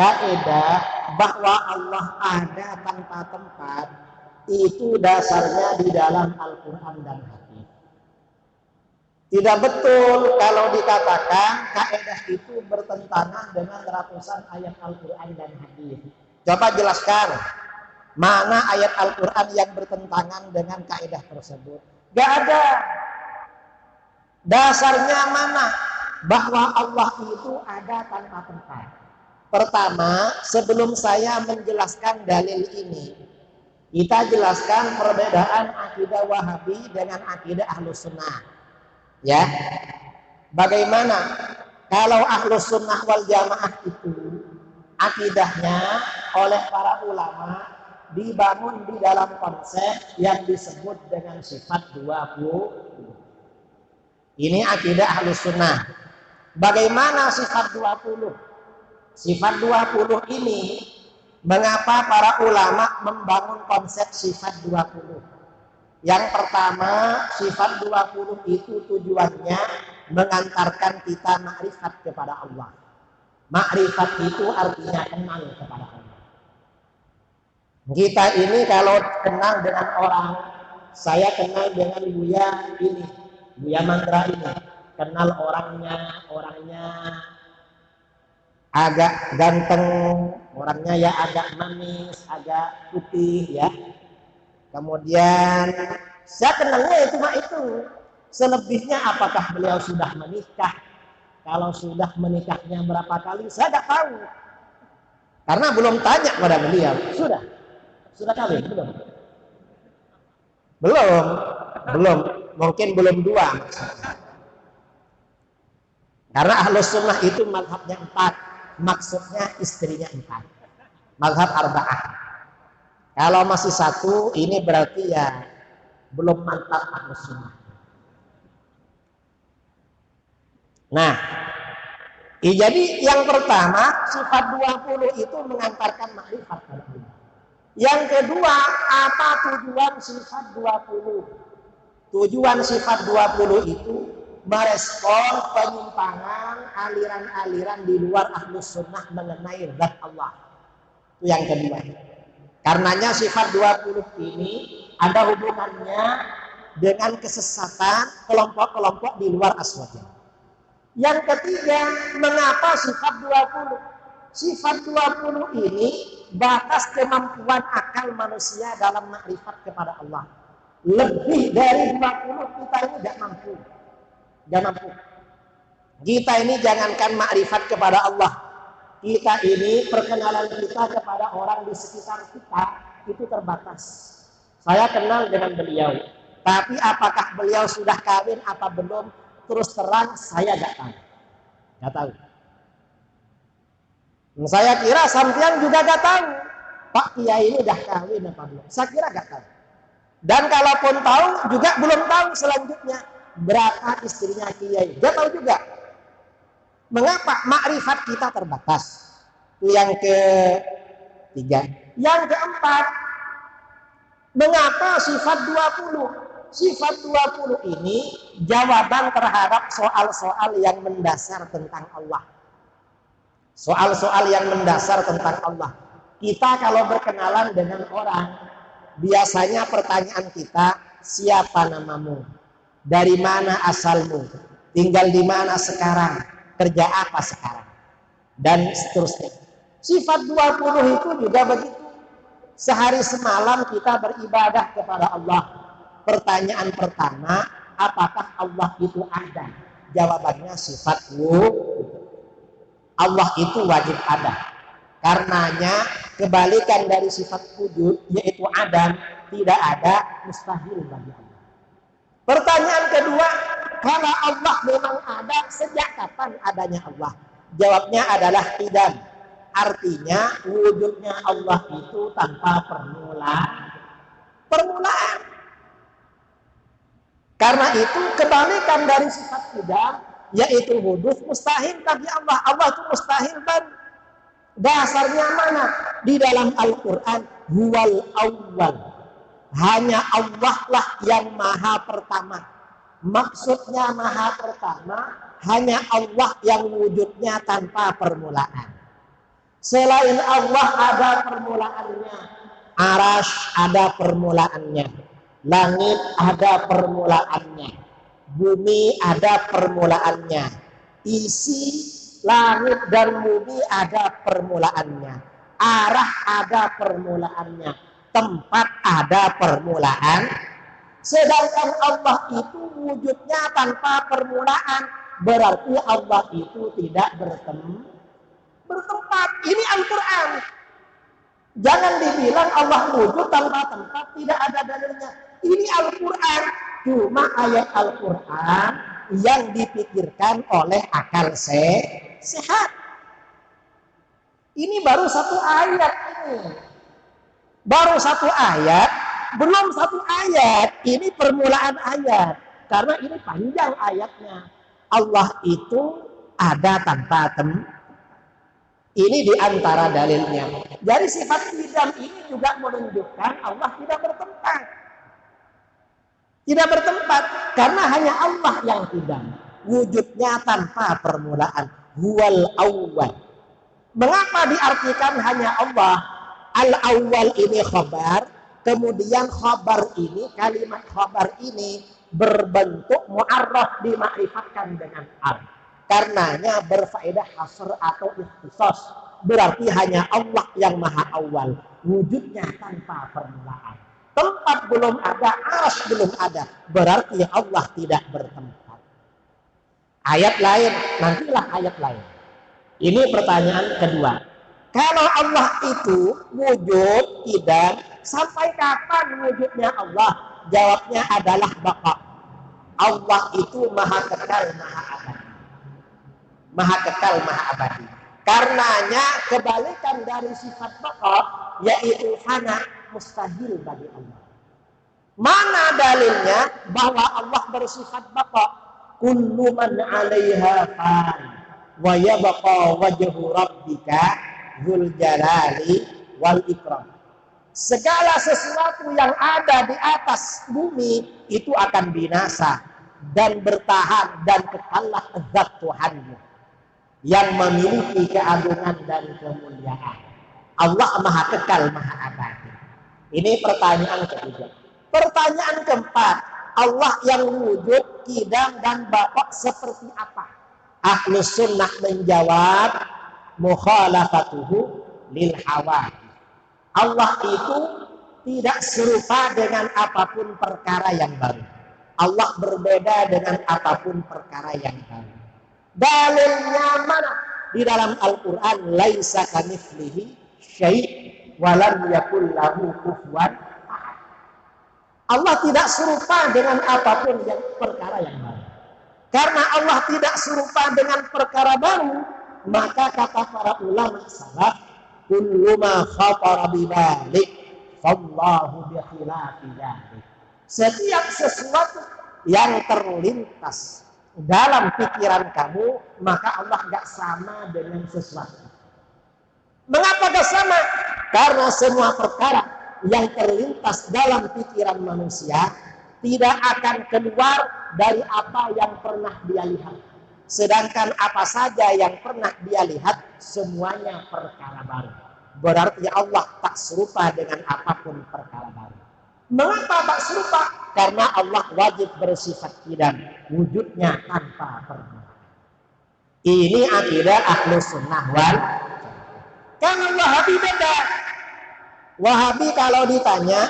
kaidah bahwa Allah ada tanpa tempat itu dasarnya di dalam Al-Quran dan hadis. Tidak betul kalau dikatakan kaidah itu bertentangan dengan ratusan ayat Al-Quran dan hadis. Coba jelaskan mana ayat Al-Quran yang bertentangan dengan kaidah tersebut. Gak ada. Dasarnya mana? Bahwa Allah itu ada tanpa tempat. Pertama, sebelum saya menjelaskan dalil ini, kita jelaskan perbedaan akidah Wahabi dengan akidah Ahlus Sunnah. Ya, bagaimana kalau Ahlus Sunnah wal Jamaah itu akidahnya oleh para ulama dibangun di dalam konsep yang disebut dengan sifat 20. Ini akidah Ahlus Sunnah. Bagaimana sifat 20? Sifat 20 ini, mengapa para ulama membangun konsep sifat 20? Yang pertama, sifat 20 itu tujuannya mengantarkan kita makrifat kepada Allah. Makrifat itu artinya kenal kepada Allah. Kita ini kalau kenal dengan orang, saya kenal dengan Buya Mandra ini, kenal orangnya agak ganteng, orangnya ya agak manis, agak putih ya. Kemudian saya kenalnya cuma itu. Selebihnya apakah beliau sudah menikah? Kalau sudah menikahnya berapa kali? Saya nggak tahu. Karena belum tanya pada beliau. Sudah kawin belum? Belum. Mungkin belum 2 maksudnya. Karena Ahlus Sunnah itu mazhabnya 4. Maksudnya istrinya 4. Mazhab arba'ah. Kalau masih 1, ini berarti ya belum mantap Ahlus Sunnah. Nah, jadi yang pertama sifat 20 itu mengantarkan makrifat pada Allah. Yang kedua, apa tujuan sifat 20? Tujuan sifat 20 itu merespon penyimpangan aliran-aliran di luar Ahlus Sunnah mengenai zat Allah. Itu yang kedua. Karenanya sifat 20 ini ada hubungannya dengan kesesatan kelompok-kelompok di luar As-Wajah. Yang ketiga, mengapa sifat 20? Sifat 20 ini batas kemampuan akal manusia dalam makrifat kepada Allah. Lebih dari 20 kita ini tidak mampu. Kita ini jangankan makrifat kepada Allah, kita ini perkenalan kita kepada orang di sekitar kita itu terbatas. Saya kenal dengan beliau, tapi apakah beliau sudah kawin apa belum? Terus terang saya nggak tahu. Saya kira sampean juga nggak tahu, Pak Kiai ini udah kawin apa belum? Saya kira nggak tahu. Dan kalaupun tahu juga belum tahu selanjutnya berapa istrinya Kiai. Dia tahu juga. Mengapa makrifat kita terbatas? Itu yang ketiga. Yang keempat, mengapa sifat 20? Sifat 20 ini jawaban terhadap soal-soal yang mendasar tentang Allah. Soal-soal yang mendasar tentang Allah. Kita kalau berkenalan dengan orang, biasanya pertanyaan kita, siapa namamu? Dari mana asalmu? Tinggal di mana sekarang? Kerja apa sekarang? Dan seterusnya. Sifat 20 itu juga begitu. Sehari semalam kita beribadah kepada Allah. Pertanyaan pertama, apakah Allah itu ada? Jawabannya sifat Allah itu wajib ada. Karenanya kebalikan dari sifat wujud, yaitu adam, tidak ada, mustahil bagi Allah. Pertanyaan kedua, kalau Allah memang ada, sejak kapan adanya Allah? Jawabnya adalah tidak. Artinya wujudnya Allah itu tanpa permulaan. Karena itu kebalikan dari sifat tidak, yaitu hudus mustahil bagi Allah. Allah itu mustahil dan dasarnya mana? Di dalam Al-Quran, huwal awwal. Hanya Allah lah yang maha pertama. Maksudnya maha pertama, hanya Allah yang wujudnya tanpa permulaan. Selain Allah ada permulaannya. Arasy ada permulaannya. Langit ada permulaannya. Bumi ada permulaannya. Isi langit dan bumi ada permulaannya. Arah ada permulaannya. Tempat ada permulaan. Sedangkan Allah itu wujudnya tanpa permulaan. Berarti Allah itu tidak bertempat. Ini Al-Quran. Jangan dibilang Allah wujud tanpa tempat, tidak ada dalilnya. Ini Al-Quran. Cuma ayat Al-Quran yang dipikirkan oleh akal sehat. Ini baru satu ayat ini. Baru satu ayat, belum satu ayat. Ini permulaan ayat. Karena ini panjang ayatnya. Allah itu ada tanpa tempat. Ini diantara dalilnya. Dari sifat qidam ini juga menunjukkan Allah tidak bertempat. Tidak bertempat. Karena hanya Allah yang qidam. Wujudnya tanpa permulaan. Huwal awwal. Mengapa diartikan hanya Allah? Al-awwal ini khabar. Kemudian khabar ini, kalimat khabar ini berbentuk mu'arraf, dimakrifatkan dengan al. Karenanya berfaedah hasr atau ikhtisas. Berarti hanya Allah yang maha awal. Wujudnya tanpa permulaan. Tempat belum ada, arasy belum ada. Berarti Allah tidak bertempat. Ayat lain, nantilah ayat lain. Ini pertanyaan kedua. Kalau Allah itu wujud, tidak, sampai kapan wujudnya Allah? Jawabnya adalah baqa. Allah itu maha kekal, maha abadi. Maha kekal, maha abadi. Karenanya kebalikan dari sifat baqa, yaitu fana, mustahil bagi Allah. Mana dalilnya bahwa Allah bersifat baqa? Kullu man 'alaiha fan wa yabqa wajhu rabbika dzul jalali wal ikram. Segala sesuatu yang ada di atas bumi itu akan binasa dan bertahan dan kekallah zat Tuhanmu yang memiliki keagungan dan kemuliaan. Allah maha kekal, maha abadi. Ini pertanyaan ketiga. Pertanyaan keempat, Allah yang wujud, qidam dan baqa seperti apa? Ahlus sunnah menjawab, mukhalafatuhu lil hawadits. Allah itu tidak serupa dengan apapun perkara yang baru. Allah berbeda dengan apapun perkara yang baru. Dalilnya mana? Di dalam Al-Quran, laisa kamitslihi syai' wa lam yakul lahu kufuwan ahad. Allah tidak serupa dengan apapun yang perkara yang baru. Karena Allah tidak serupa dengan perkara baru, maka kata para ulama salaf, kullu ma khatara bi balik fallahu bi khilafi dzalik. Setiap sesuatu yang terlintas dalam pikiran kamu, maka Allah gak sama dengan sesuatu. Mengapa gak sama? Karena semua perkara yang terlintas dalam pikiran manusia tidak akan keluar dari apa yang pernah dia lihat. Sedangkan apa saja yang pernah dia lihat, semuanya perkara baru. Berarti Allah tak serupa dengan apapun perkara baru. Mengapa tak serupa? Karena Allah wajib bersifat qidam, wujudnya tanpa permulaan. Ini akidah Ahlus Sunnah wal Jamaah. Kalau Wahabi beda. Wahabi kalau ditanya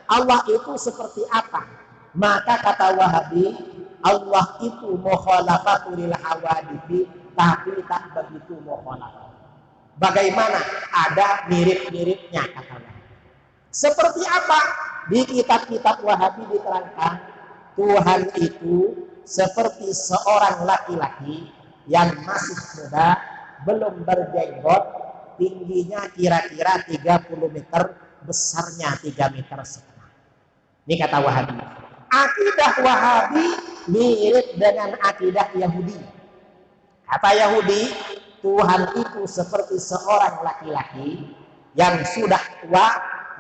Allah itu seperti apa, maka kata Wahabi, Allah itu mukhalafatu lil hawadits, tapi tak begitu mukhalafah. Bagaimana? Ada mirip-miripnya kata Wahabi. Seperti apa? Di kitab-kitab Wahabi diterangkan, Tuhan itu seperti seorang laki-laki yang masih muda, belum berjenggot, tingginya kira-kira 30 meter, besarnya 3,5 meter. Ini kata Wahabi. Akidah Wahabi mirip dengan akidah Yahudi. Kata Yahudi, Tuhan itu seperti seorang laki-laki yang sudah tua,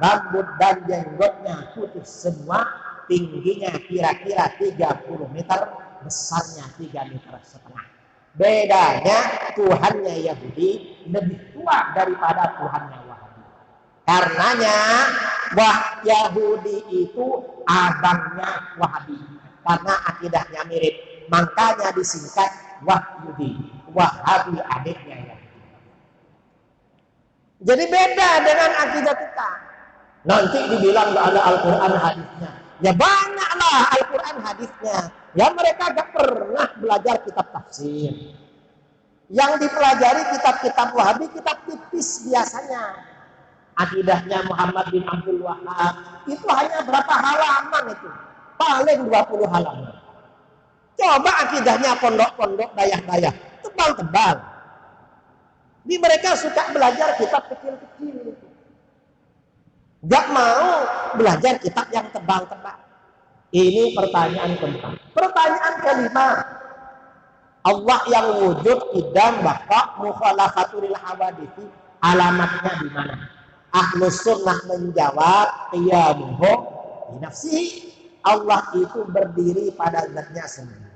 rambut dan jenggotnya putih semua, tingginya kira-kira 30 meter, besarnya 3,5 meter. Bedanya Tuhannya Yahudi lebih tua daripada Tuhannya Wahabi. Karenanya Yahudi itu abangnya Wahabi. Karena akidahnya mirip. Makanya disingkat Wahyudi. Wahabi adiknya Yahudi. Jadi beda dengan akidah kita. Nanti dibilang gak ada Al-Quran hadisnya. Ya banyaklah Al-Quran hadisnya. Ya mereka gak pernah belajar kitab tafsir. Yang dipelajari kitab-kitab Wahabi, kitab tipis biasanya. Akidahnya Muhammad bin Abdul Wahab itu hanya berapa halaman itu? Paling 20 halaman. Coba akidahnya pondok-pondok dayah-dayah, tebal-tebal. Di mereka suka belajar kitab kecil-kecil. Gak mau belajar kitab yang tebal-tebal. Ini pertanyaan keempat. Pertanyaan kelima. Allah yang wujud, idam, baqa, mukhalafatul hawadithi. Alamatnya di mana? Ahlus sunnah menjawab, qiyamuhu binafsihi. Allah itu berdiri pada zatnya sendiri.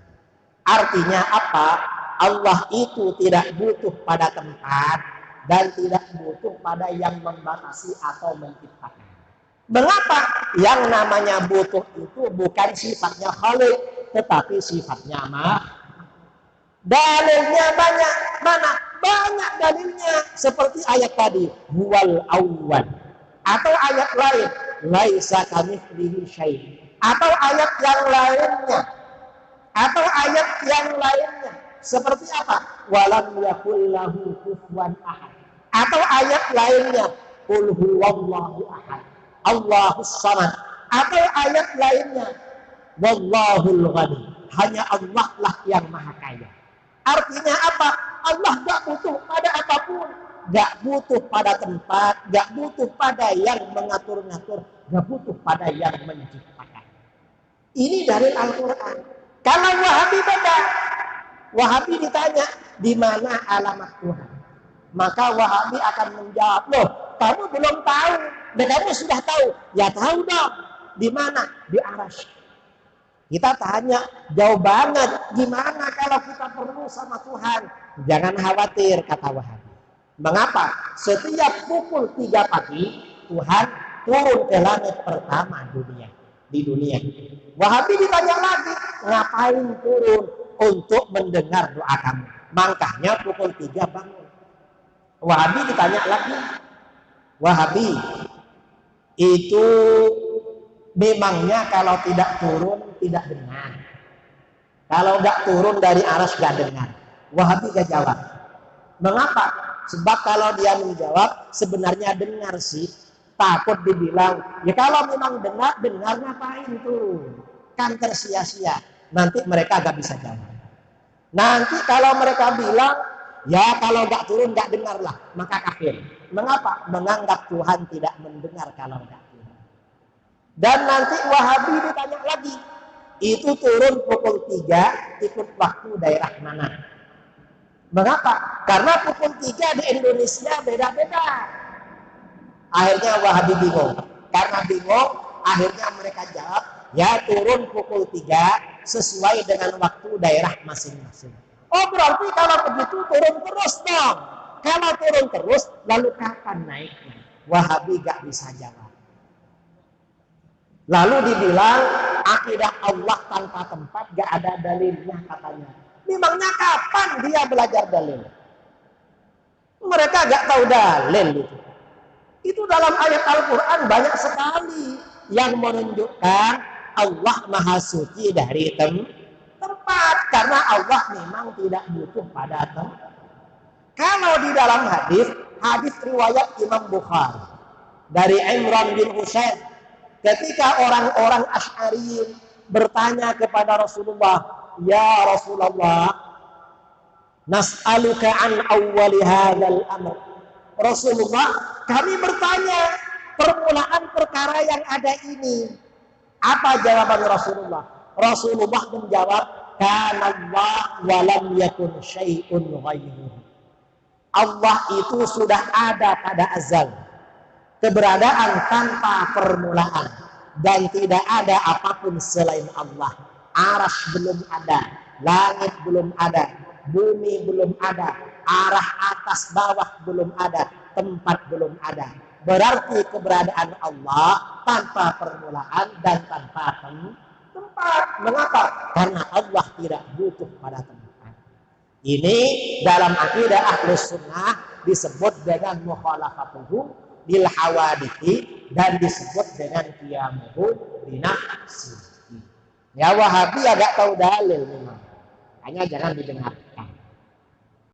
Artinya apa? Allah itu tidak butuh pada tempat dan tidak butuh pada yang membatasi atau menciptakan. Mengapa? Yang namanya butuh itu bukan sifatnya khaliq, tetapi sifatnya makhluk. Dalilnya banyak. Mana? Banyak dalilnya. Seperti ayat tadi, huwal awwal. Atau ayat lain, laisa kamitslihi syai'. Atau ayat yang lainnya. Atau ayat yang lainnya. Seperti apa? Walam yakul lahu kufuwan ahad. Atau ayat lainnya, qul huwallahu ahad. Allahus samad. Atau ayat lainnya, wallahul ghani. Hanya Allah lah yang maha kaya. Artinya apa? Allah gak butuh pada apapun. Gak butuh pada tempat. Gak butuh pada yang mengatur-ngatur. Gak butuh pada yang menciptakan. Ini dari Al-Quran. Kalau Wahabi beda. Wahabi ditanya, di mana alamat Tuhan? Maka Wahabi akan menjawab, loh, kamu belum tahu. Dan kamu sudah tahu. Ya tahu dong. Di mana? Di Arasy. Kita tanya, jauh banget. Gimana kalau kita perlu sama Tuhan? Jangan khawatir, kata Wahabi. Mengapa? Setiap pukul 3 pagi, Tuhan turun ke langit pertama di dunia. Wahabi ditanya lagi, ngapain turun? Untuk mendengar doa kamu. Makanya pukul 3 bangun. Wahabi ditanya lagi, Wahabi, itu memangnya kalau tidak turun tidak dengar. Kalau nggak turun dari Arasy nggak dengar. Wahabi gak jawab. Mengapa? Sebab kalau dia menjawab sebenarnya dengar sih. Takut dibilang, ya kalau memang dengar ngapain tuh? Kan tersia-sia. Nanti mereka gak bisa jawab. Nanti kalau mereka bilang, ya kalau nggak turun nggak dengar lah, maka kafir. Mengapa? Menganggap Tuhan tidak mendengar kalau nggak turun. Dan nanti Wahabi ditanya lagi, itu turun pukul 3 ikut waktu daerah mana? Mengapa? Karena pukul 3 di Indonesia beda-beda. Akhirnya Wahabi bingung. Karena bingung, akhirnya mereka jawab, ya turun pukul 3 sesuai dengan waktu daerah masing-masing. Oh berarti kalau begitu turun terus dong. Kalau turun terus, lalu kapan naiknya? Wahabi gak bisa jawab. Lalu dibilang akidah Allah tanpa tempat gak ada dalilnya katanya. Memangnya kapan dia belajar dalil? Mereka gak tahu dalil itu. Itu dalam ayat Al-Quran banyak sekali yang menunjukkan Allah Maha Suci dari tempat. Karena Allah memang tidak butuh pada tempat. Kalau di dalam hadis riwayat Imam Bukhari dari Imran bin Husain, ketika orang-orang Asy'ariyin bertanya kepada Rasulullah, ya Rasulullah, nas'aluka an awwali hadzal amr. Rasulullah, kami bertanya permulaan perkara yang ada ini. Apa jawaban Rasulullah? Rasulullah menjawab, kana Allah wa lam yakun syai'un ghairuhu. Allah itu sudah ada pada azal. Keberadaan tanpa permulaan. Dan tidak ada apapun selain Allah. Arasy belum ada. Langit belum ada. bumi belum ada, arah atas bawah belum ada, tempat belum ada. Berarti keberadaan Allah tanpa permulaan dan tanpa tempat. Mengapa? Karena Allah tidak butuh pada tempat. Ini dalam akidah Ahlus Sunnah disebut dengan mukhalafatuhu bil hawadithi dan disebut dengan qiyamuhu binafsihi. Ya Wahabi agak tahu dalil memang. Hanya jangan didengarkan.